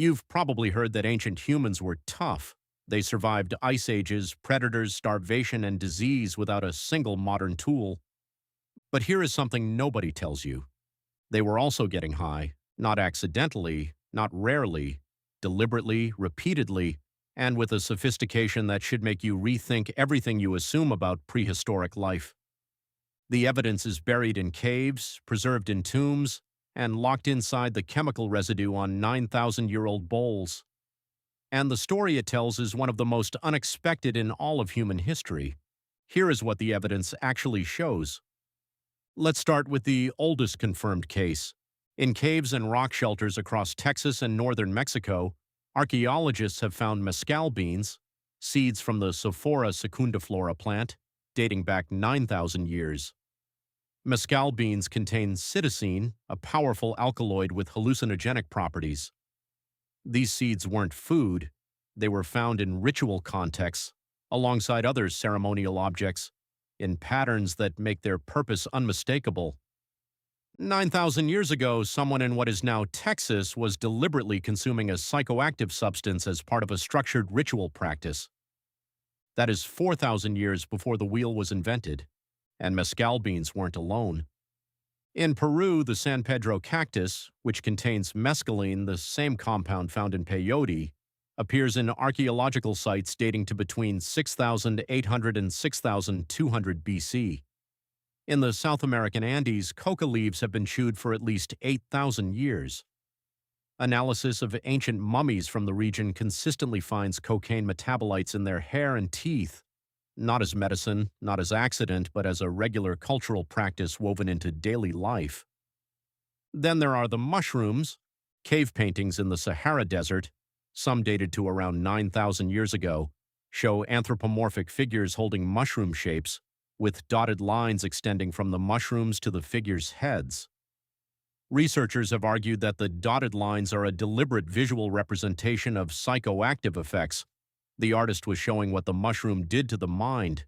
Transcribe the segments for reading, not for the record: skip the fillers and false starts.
You've probably heard that ancient humans were tough. They survived ice ages, predators, starvation, and disease without a single modern tool. But here is something nobody tells you. They were also getting high, not accidentally, not rarely, deliberately, repeatedly, and with a sophistication that should make you rethink everything you assume about prehistoric life. The evidence is buried in caves, preserved in tombs, and locked inside the chemical residue on 9,000-year-old bowls. And the story it tells is one of the most unexpected in all of human history. Here is what the evidence actually shows. Let's start with the oldest confirmed case. In caves and rock shelters across Texas and northern Mexico, archaeologists have found mescal beans, seeds from the Sophora secundiflora plant, dating back 9,000 years. Mescal beans contain cytosine, a powerful alkaloid with hallucinogenic properties. These seeds weren't food, they were found in ritual contexts, alongside other ceremonial objects, in patterns that make their purpose unmistakable. 9,000 years ago, someone in what is now Texas was deliberately consuming a psychoactive substance as part of a structured ritual practice. That is 4,000 years before the wheel was invented, and mescal beans weren't alone. In Peru, the San Pedro cactus, which contains mescaline, the same compound found in peyote, appears in archaeological sites dating to between 6,800 and 6,200 BC. In the South American Andes, coca leaves have been chewed for at least 8,000 years. Analysis of ancient mummies from the region consistently finds cocaine metabolites in their hair and teeth, not as medicine, not as accident, but as a regular cultural practice woven into daily life. Then there are the mushrooms, cave paintings in the Sahara Desert, some dated to around 9,000 years ago, show anthropomorphic figures holding mushroom shapes, with dotted lines extending from the mushrooms to the figures' heads. Researchers have argued that the dotted lines are a deliberate visual representation of psychoactive effects. The artist was showing what the mushroom did to the mind.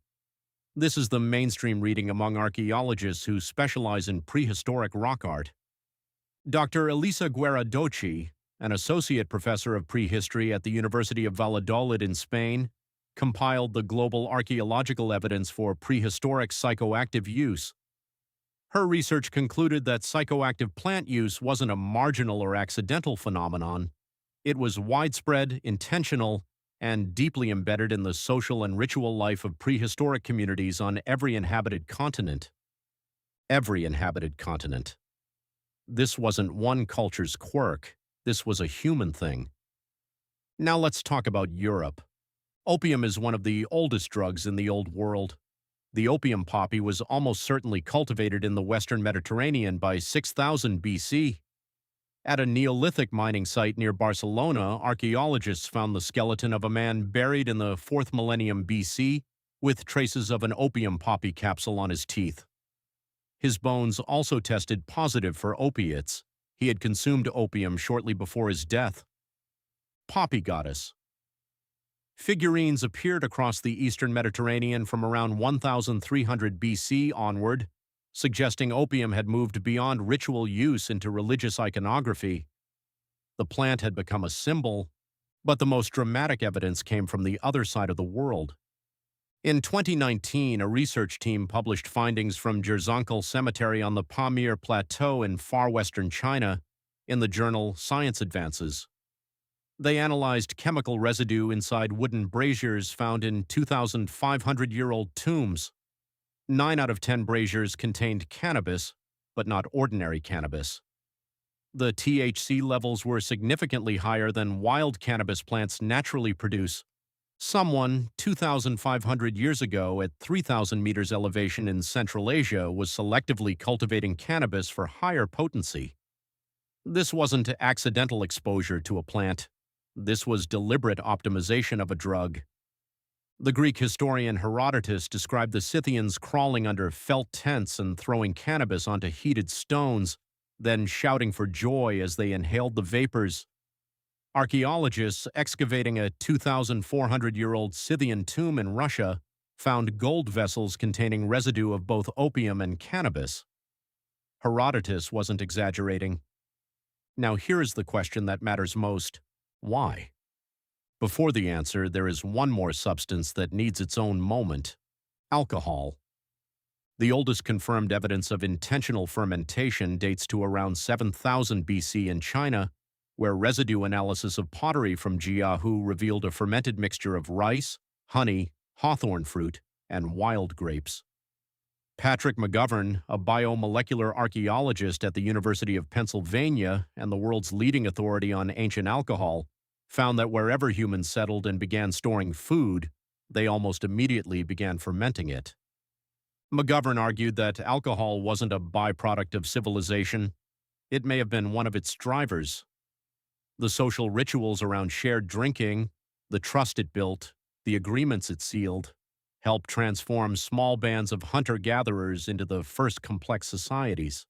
This is the mainstream reading among archaeologists who specialize in prehistoric rock art. Dr. Elisa Guerra-Doci, an associate professor of prehistory at the University of Valladolid in Spain, compiled the global archaeological evidence for prehistoric psychoactive use. Her research concluded that psychoactive plant use wasn't a marginal or accidental phenomenon. It was widespread, intentional, and deeply embedded in the social and ritual life of prehistoric communities on every inhabited continent. Every inhabited continent. This wasn't one culture's quirk. This was a human thing. Now let's talk about Europe. Opium is one of the oldest drugs in the Old World. The opium poppy was almost certainly cultivated in the Western Mediterranean by 6000 BC. At a Neolithic mining site near Barcelona, archaeologists found the skeleton of a man buried in the 4th millennium BC with traces of an opium poppy capsule on his teeth. His bones also tested positive for opiates. He had consumed opium shortly before his death. Poppy goddess. Figurines appeared across the eastern Mediterranean from around 1300 BC onward, suggesting opium had moved beyond ritual use into religious iconography. The plant had become a symbol, but the most dramatic evidence came from the other side of the world. In 2019, a research team published findings from Jerzankal Cemetery on the Pamir Plateau in far western China in the journal Science Advances. They analyzed chemical residue inside wooden braziers found in 2,500-year-old tombs. 9 out of 10 braziers contained cannabis, but not ordinary cannabis. The THC levels were significantly higher than wild cannabis plants naturally produce. Someone, 2,500 years ago at 3,000 meters elevation in Central Asia, was selectively cultivating cannabis for higher potency. This wasn't accidental exposure to a plant. This was deliberate optimization of a drug. The Greek historian Herodotus described the Scythians crawling under felt tents and throwing cannabis onto heated stones, then shouting for joy as they inhaled the vapors. Archaeologists excavating a 2,400-year-old Scythian tomb in Russia found gold vessels containing residue of both opium and cannabis. Herodotus wasn't exaggerating. Now here is the question that matters most. Why? Before the answer, there is one more substance that needs its own moment: alcohol. The oldest confirmed evidence of intentional fermentation dates to around 7000 BC in China, where residue analysis of pottery from Jiahu revealed a fermented mixture of rice, honey, hawthorn fruit, and wild grapes. Patrick McGovern, a biomolecular archaeologist at the University of Pennsylvania and the world's leading authority on ancient alcohol, found that wherever humans settled and began storing food, they almost immediately began fermenting it. McGovern argued that alcohol wasn't a byproduct of civilization. It may have been one of its drivers. The social rituals around shared drinking, the trust it built, the agreements it sealed, helped transform small bands of hunter-gatherers into the first complex societies.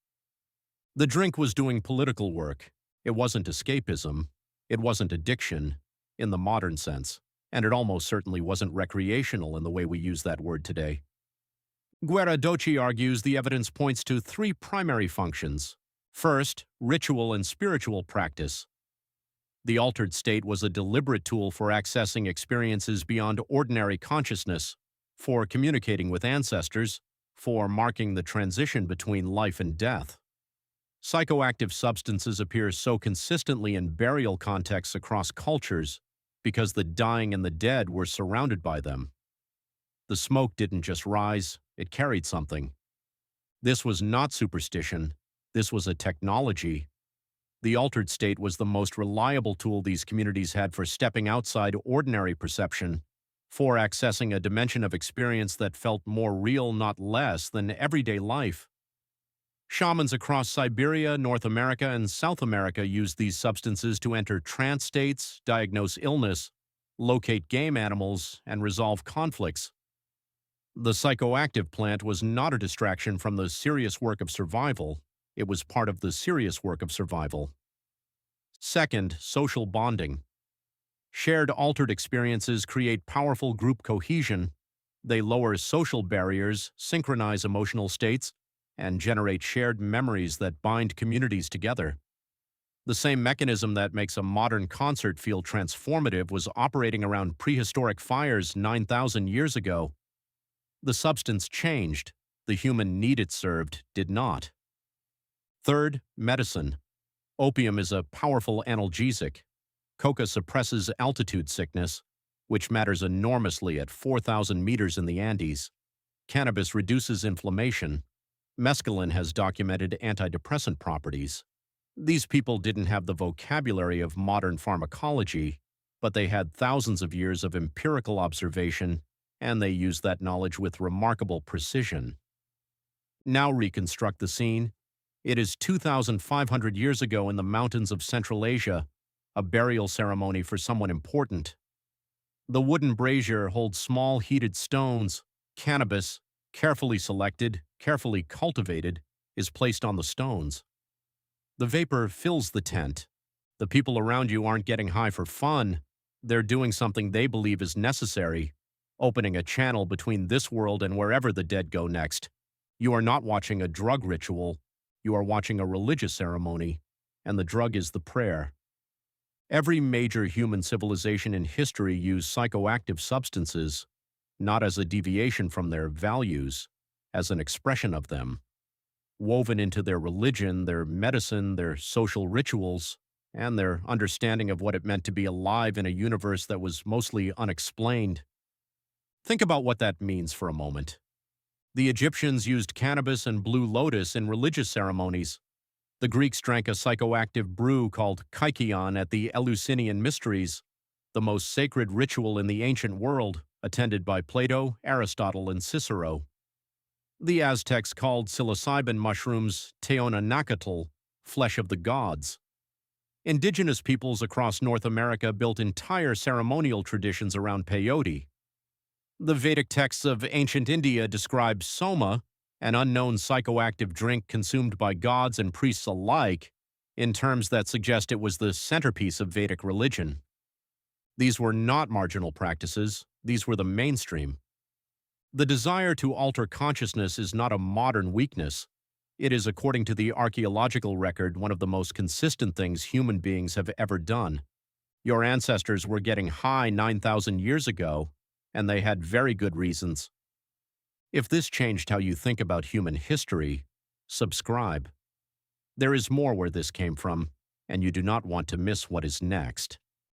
The drink was doing political work. It wasn't escapism. It wasn't addiction, in the modern sense, and it almost certainly wasn't recreational in the way we use that word today. Guerradoci argues the evidence points to three primary functions. First, ritual and spiritual practice. The altered state was a deliberate tool for accessing experiences beyond ordinary consciousness, for communicating with ancestors, for marking the transition between life and death. Psychoactive substances appear so consistently in burial contexts across cultures because the dying and the dead were surrounded by them. The smoke didn't just rise, it carried something. This was not superstition, this was a technology. The altered state was the most reliable tool these communities had for stepping outside ordinary perception, for accessing a dimension of experience that felt more real, not less, than everyday life. Shamans across Siberia, North America, and South America used these substances to enter trance states, diagnose illness, locate game animals, and resolve conflicts. The psychoactive plant was not a distraction from the serious work of survival. It was part of the serious work of survival. Second, social bonding. Shared altered experiences create powerful group cohesion. They lower social barriers, synchronize emotional states, and generate shared memories that bind communities together. The same mechanism that makes a modern concert feel transformative was operating around prehistoric fires 9,000 years ago. The substance changed. The human need it served did not. Third, medicine. Opium is a powerful analgesic. Coca suppresses altitude sickness, which matters enormously at 4,000 meters in the Andes. Cannabis reduces inflammation. Mescaline has documented antidepressant properties. These people didn't have the vocabulary of modern pharmacology, but they had thousands of years of empirical observation, and they used that knowledge with remarkable precision. Now reconstruct the scene. It is 2,500 years ago in the mountains of Central Asia, a burial ceremony for someone important. The wooden brazier holds small heated stones. Cannabis, carefully selected, carefully cultivated, is placed on the stones. The vapor fills the tent. The people around you aren't getting high for fun. They're doing something they believe is necessary, opening a channel between this world and wherever the dead go next. You are not watching a drug ritual. You are watching a religious ceremony, and the drug is the prayer. Every major human civilization in history used psychoactive substances, not as a deviation from their values, as an expression of them. Woven into their religion, their medicine, their social rituals, and their understanding of what it meant to be alive in a universe that was mostly unexplained. Think about what that means for a moment. The Egyptians used cannabis and blue lotus in religious ceremonies. The Greeks drank a psychoactive brew called kykeon at the Eleusinian Mysteries, the most sacred ritual in the ancient world, attended by Plato, Aristotle, and Cicero. The Aztecs called psilocybin mushrooms teonanacatl, flesh of the gods. Indigenous peoples across North America built entire ceremonial traditions around peyote. The Vedic texts of ancient India describe soma, an unknown psychoactive drink consumed by gods and priests alike, in terms that suggest it was the centerpiece of Vedic religion. These were not marginal practices, these were the mainstream. The desire to alter consciousness is not a modern weakness. It is, according to the archaeological record, one of the most consistent things human beings have ever done. Your ancestors were getting high 9,000 years ago, and they had very good reasons. If this changed how you think about human history, subscribe. There is more where this came from, and you do not want to miss what is next.